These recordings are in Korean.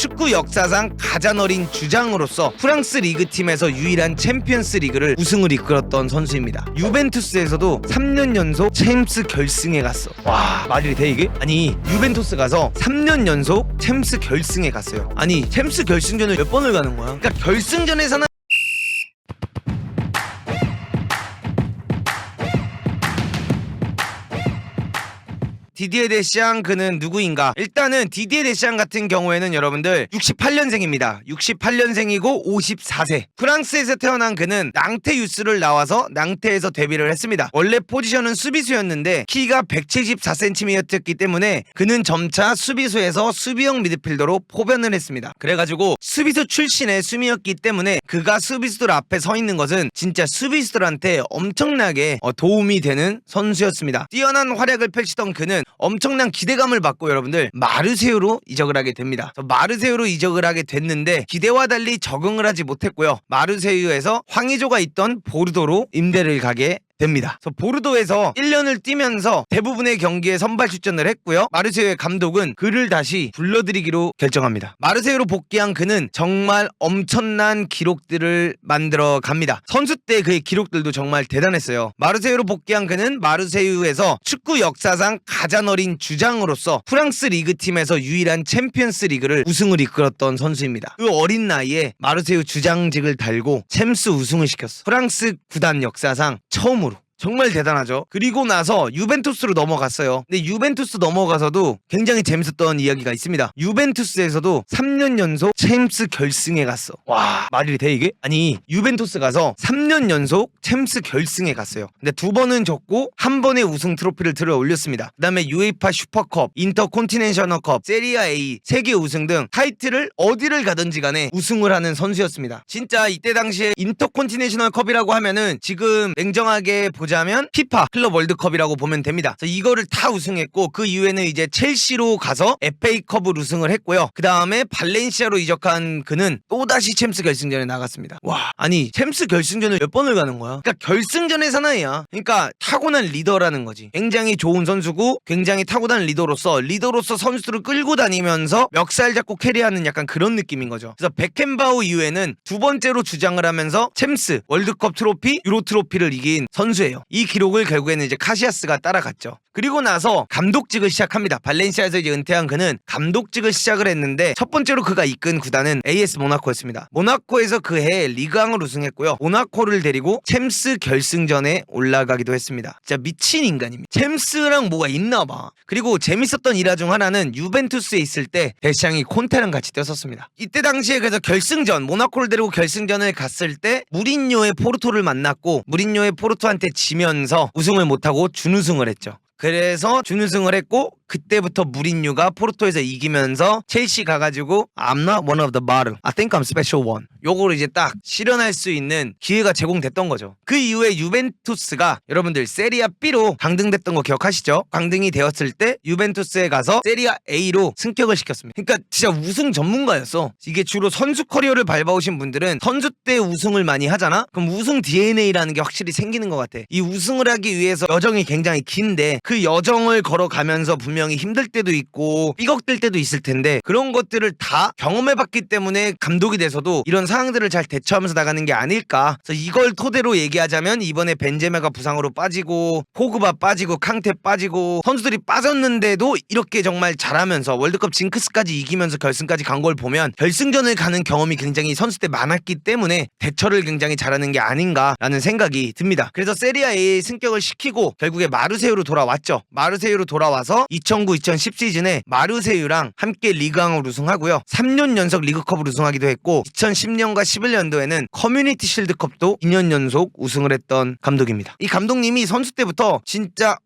축구 역사상 가장 어린 주장으로서 프랑스 리그팀에서 유일한 챔피언스 리그를 우승을 이끌었던 선수입니다. 유벤투스에서도 3년 연속 챔스 결승에 갔어. 와, 말이 돼 이게? 아니, 유벤투스 가서 3년 연속 챔스 결승에 갔어요. 아니, 챔스 결승전을 몇 번을 가는 거야? 그러니까 결승전에서는 디디에 데샹 그는 누구인가? 일단은 디디에 데샹 같은 경우에는 여러분들 68년생입니다. 68년생이고 54세. 프랑스에서 태어난 그는 낭테 유스를 나와서 낭테에서 데뷔를 했습니다. 원래 포지션은 수비수였는데 키가 174cm였기 때문에 그는 점차 수비수에서 수비형 미드필더로 포변을 했습니다. 그래가지고 수비수 출신의 수미였기 때문에 그가 수비수들 앞에 서 있는 것은 진짜 수비수들한테 엄청나게 도움이 되는 선수였습니다. 뛰어난 활약을 펼치던 그는 엄청난 기대감을 받고 여러분들 마르세유로 이적을 하게 됩니다. 마르세유로 이적을 하게 됐는데 기대와 달리 적응을 하지 못했고요. 마르세유에서 황의조가 있던 보르도로 임대를 가게 됩니다. 보르도에서 1년을 뛰면서 대부분의 경기에 선발 출전을 했고요. 마르세유의 감독은 그를 다시 불러들이기로 결정합니다. 마르세유로 복귀한 그는 정말 엄청난 기록들을 만들어 갑니다. 선수 때 그의 기록들도 정말 대단했어요. 마르세유로 복귀한 그는 마르세유에서 축구 역사상 가장 어린 주장으로서 프랑스 리그팀에서 유일한 챔피언스 리그를 우승을 이끌었던 선수입니다. 그 어린 나이에 마르세유 주장직을 달고 챔스 우승을 시켰어. 프랑스 구단 역사상 처음으로. 정말 대단하죠. 그리고 나서 유벤투스로 넘어갔어요. 근데 유벤투스 넘어가서도 굉장히 재밌었던 이야기가 있습니다. 유벤투스에서도 3년 연속 챔스 결승에 갔어. 와, 말이 돼 이게? 아니, 유벤투스 가서 3년 연속 챔스 결승에 갔어요. 근데 2번은 졌고 1번의 우승 트로피를 들어 올렸습니다. 그 다음에 UEFA 슈퍼컵, 인터콘티넨셔널컵, 세리아 A, 세계 우승 등 타이틀을 어디를 가든지 간에 우승을 하는 선수였습니다. 진짜 이때 당시에 인터콘티넨셔널컵이라고 하면은 지금 냉정하게 보자면 피파 클럽 월드컵이라고 보면 됩니다. 그래서 이거를 다 우승했고 그 이후에는 이제 첼시로 가서 FA컵을 우승을 했고요. 그 다음에 발렌시아로 이적한 그는 또다시 챔스 결승전에 나갔습니다. 와, 아니 챔스 결승전을 몇 번을 가는 거야? 그러니까 결승전의 사나이야. 그러니까 타고난 리더라는 거지. 굉장히 좋은 선수고 굉장히 타고난 리더로서 선수들을 끌고 다니면서 멱살 잡고 캐리하는 약간 그런 느낌인 거죠. 그래서 베켄바우 이후에는 2번째로 주장을 하면서 챔스, 월드컵 트로피, 유로 트로피를 이긴 선수예요. 이 기록을 결국에는 이제 카시아스가 따라갔죠. 그리고 나서 감독직을 시작합니다. 발렌시아에서 이제 은퇴한 그는 감독직을 시작을 했는데 첫 번째로 그가 이끈 구단은 AS 모나코였습니다. 모나코에서 그 해 리그왕을 우승했고요. 모나코를 데리고 챔스 결승전에 올라가기도 했습니다. 진짜 미친 인간입니다. 챔스랑 뭐가 있나 봐. 그리고 재밌었던 일화 중 하나는 유벤투스에 있을 때 데샹이 콘테랑 같이 뛰었었습니다. 이때 당시에 그래서 결승전, 모나코를 데리고 결승전을 갔을 때 무린요의 포르토를 만났고 무린요의 포르토한테 지면서 우승을 못하고 준우승을 했죠. 그래서 준우승을 했고 그때부터 무린유가 포르토에서 이기면서 첼시 가가지고 I'm not one of the bottom, I think I'm special one, 요거를 이제 딱 실현할 수 있는 기회가 제공됐던 거죠. 그 이후에 유벤투스가 여러분들 세리아 B로 강등됐던 거 기억하시죠? 강등이 되었을 때 유벤투스에 가서 세리아 A로 승격을 시켰습니다. 그러니까 진짜 우승 전문가였어. 이게 주로 선수 커리어를 밟아오신 분들은 선수 때 우승을 많이 하잖아? 그럼 우승 DNA라는 게 확실히 생기는 것 같아. 이 우승을 하기 위해서 여정이 굉장히 긴데 그 여정을 걸어가면서 분명히 힘들 때도 있고 삐걱될 때도 있을 텐데 그런 것들을 다 경험해봤기 때문에 감독이 돼서도 이런 상황들을 잘 대처하면서 나가는 게 아닐까. 그래서 이걸 토대로 얘기하자면 이번에 벤제마가 부상으로 빠지고 포그바 빠지고 캉테 빠지고 선수들이 빠졌는데도 이렇게 정말 잘하면서 월드컵 징크스까지 이기면서 결승까지 간 걸 보면 결승전을 가는 경험이 굉장히 선수 때 많았기 때문에 대처를 굉장히 잘하는 게 아닌가라는 생각이 듭니다. 그래서 세리아 A에 승격을 시키고 결국에 마르세유로 돌아왔죠. 마르세유로 돌아와서 2009-2010 시즌에 마르세유랑 함께 리그왕을 우승하고요. 3년 연속 리그컵을 우승하기도 했고 2010년과 11년도에는 커뮤니티 실드컵도 2년 연속 우승을 했던 감독입니다. 이 감독님이 선수 때부터 진짜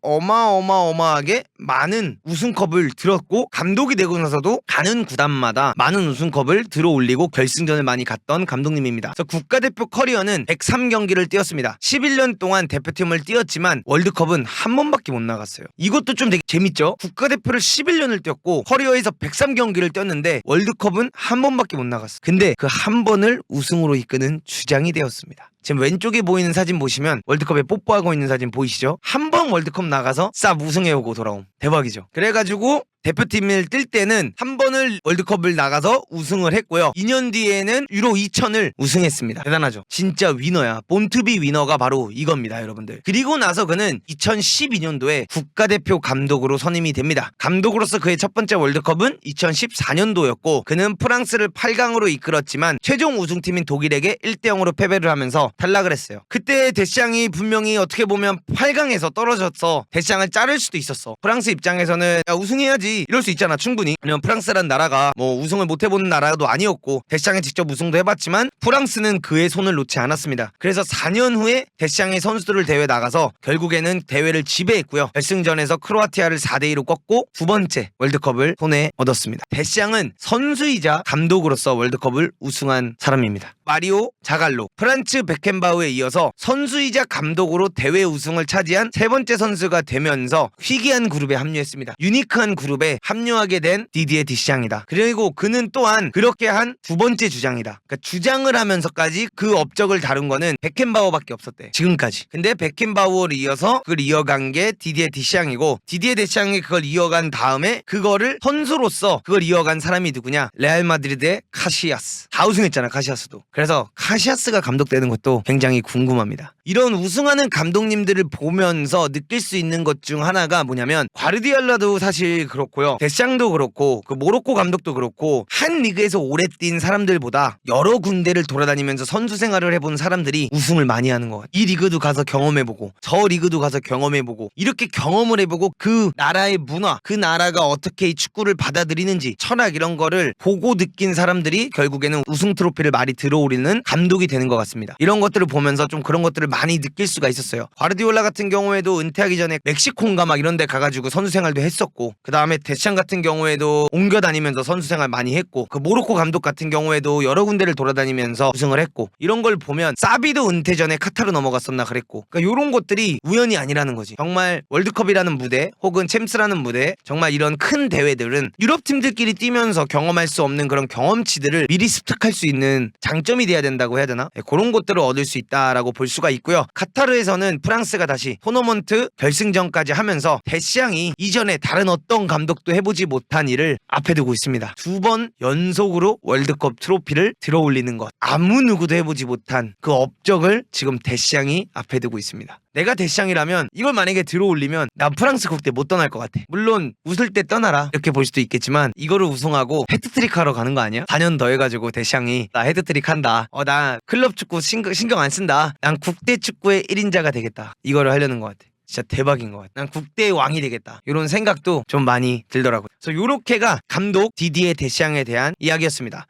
어마어마하게 많은 우승컵을 들었고 감독이 되고 나서도 가는 구단마다 많은 우승컵을 들어올리고 결승전을 많이 갔던 감독님입니다. 그래서 국가대표 커리어는 103경기를 뛰었습니다. 11년 동안 대표팀을 뛰었지만 월드컵은 한 번밖에 못 나갔어요. 이것도 좀 되게 재밌죠? 국가대표를 11년을 뛰었고 커리어에서 103경기를 뛰었는데 월드컵은 한 번밖에 못 나갔어. 근데 그 한 번을 우승으로 이끄는 주장이 되었습니다. 지금 왼쪽에 보이는 사진 보시면 월드컵에 뽀뽀하고 있는 사진 보이시죠? 한 번 월드컵 나가서 싹 우승해오고 돌아옴. 대박이죠. 그래가지고 대표팀을 뛸 때는 한 번을 월드컵을 나가서 우승을 했고요. 2년 뒤에는 유로 2000을 우승했습니다. 대단하죠. 진짜 위너야. 본투비 위너가 바로 이겁니다, 여러분들. 그리고 나서 그는 2012년도에 국가대표 감독으로 선임이 됩니다. 감독으로서 그의 첫 번째 월드컵은 2014년도였고 그는 프랑스를 8강으로 이끌었지만 최종 우승팀인 독일에게 1대0으로 패배를 하면서 탈락을 했어요. 그때 데시앙이 분명히 어떻게 보면 8강에서 떨어져서 데시앙을 자를 수도 있었어. 프랑스 입장에서는 야, 우승해야지 이럴 수 있잖아, 충분히. 왜냐면 프랑스란 나라가 뭐 우승을 못 해보는 나라도 아니었고 데시앙이 직접 우승도 해봤지만 프랑스는 그의 손을 놓지 않았습니다. 그래서 4년 후에 데시앙이 선수들을 대회 나가서 결국에는 대회를 지배했고요. 결승전에서 크로아티아를 4대2로 꺾고 두 번째 월드컵을 손에 얻었습니다. 데시앙은 선수이자 감독으로서 월드컵을 우승한 사람입니다. 마리오 자갈로, 프란츠 베켄바우에 이어서 선수이자 감독으로 대회 우승을 차지한 세 번째 선수가 되면서 희귀한 그룹에 합류했습니다. 유니크한 그룹에 합류하게 된 디디에 디샹이다. 그리고 그는 또한 그렇게 한 두 번째 주장이다. 그러니까 주장을 하면서까지 그 업적을 다룬 거는 베켄바우밖에 없었대, 지금까지. 근데 베켄바우를 이어서 그걸 이어간 게 디디에 디샹이고, 디디에 디샹이 그걸 이어간 다음에 그거를 선수로서 그걸 이어간 사람이 누구냐? 레알 마드리드의 카시야스. 다 우승했잖아, 카시야스도. 그래서 카시야스가 감독되는 것도 굉장히 궁금합니다. 이런 우승하는 감독님들을 보면서 느낄 수 있는 것 중 하나가 뭐냐면, 과르디올라도 사실 그렇고요, 데샹도 그렇고, 그 모로코 감독도 그렇고, 한 리그에서 오래 뛴 사람들보다 여러 군데를 돌아다니면서 선수 생활을 해본 사람들이 우승을 많이 하는 것 같아요. 이 리그도 가서 경험해보고 저 리그도 가서 경험해보고 이렇게 경험을 해보고 그 나라의 문화, 그 나라가 어떻게 이 축구를 받아들이는지, 철학, 이런 거를 보고 느낀 사람들이 결국에는 우승 트로피를 많이 들어올리는 감독이 되는 것 같습니다. 이런 것들을 보면서 좀 그런 것들을 많이 느낄 수가 있었어요. 과르디올라 같은 경우에도 은퇴하기 전에 멕시코인가 막 이런 데 가가지고 선수 생활도 했었고, 그 다음에 데샹 같은 경우에도 옮겨 다니면서 선수 생활 많이 했고, 그 모로코 감독 같은 경우에도 여러 군데를 돌아다니면서 우승을 했고, 이런 걸 보면 사비도 은퇴 전에 카타르 넘어갔었나 그랬고, 그러니까 이런 것들이 우연이 아니라는 거지. 정말 월드컵이라는 무대 혹은 챔스라는 무대, 정말 이런 큰 대회들은 유럽 팀들끼리 뛰면서 경험할 수 없는 그런 경험치들을 미리 습득할 수 있는 장점이 돼야 된다고 해야 되나? 그런 것들을 얻을 수 있다라고 볼 수가 있고요. 카타르에서는 프랑스가 다시 토너먼트 결승전까지 하면서 데시앙이 이전에 다른 어떤 감독도 해보지 못한 일을 앞에 두고 있습니다. 두 번 연속으로 월드컵 트로피를 들어올리는 것, 아무 누구도 해보지 못한 그 업적을 지금 데시앙이 앞에 두고 있습니다. 내가 데시앙이라면 이걸 만약에 들어올리면 난 프랑스 국대 못 떠날 것 같아. 물론 웃을 때 떠나라 이렇게 볼 수도 있겠지만, 이거를 우승하고 헤트트릭 하러 가는 거 아니야? 4년 더 해가지고 데시앙이 나 헤트트릭 한다, 나 클럽 축구 신경 안 쓴다, 난 국대 축구의 1인자가 되겠다, 이거를 하려는 것 같아. 진짜 대박인 것 같아. 난 국대의 왕이 되겠다, 이런 생각도 좀 많이 들더라고요. 그래서 요렇게가 감독 디디에 데샹에 대한 이야기였습니다.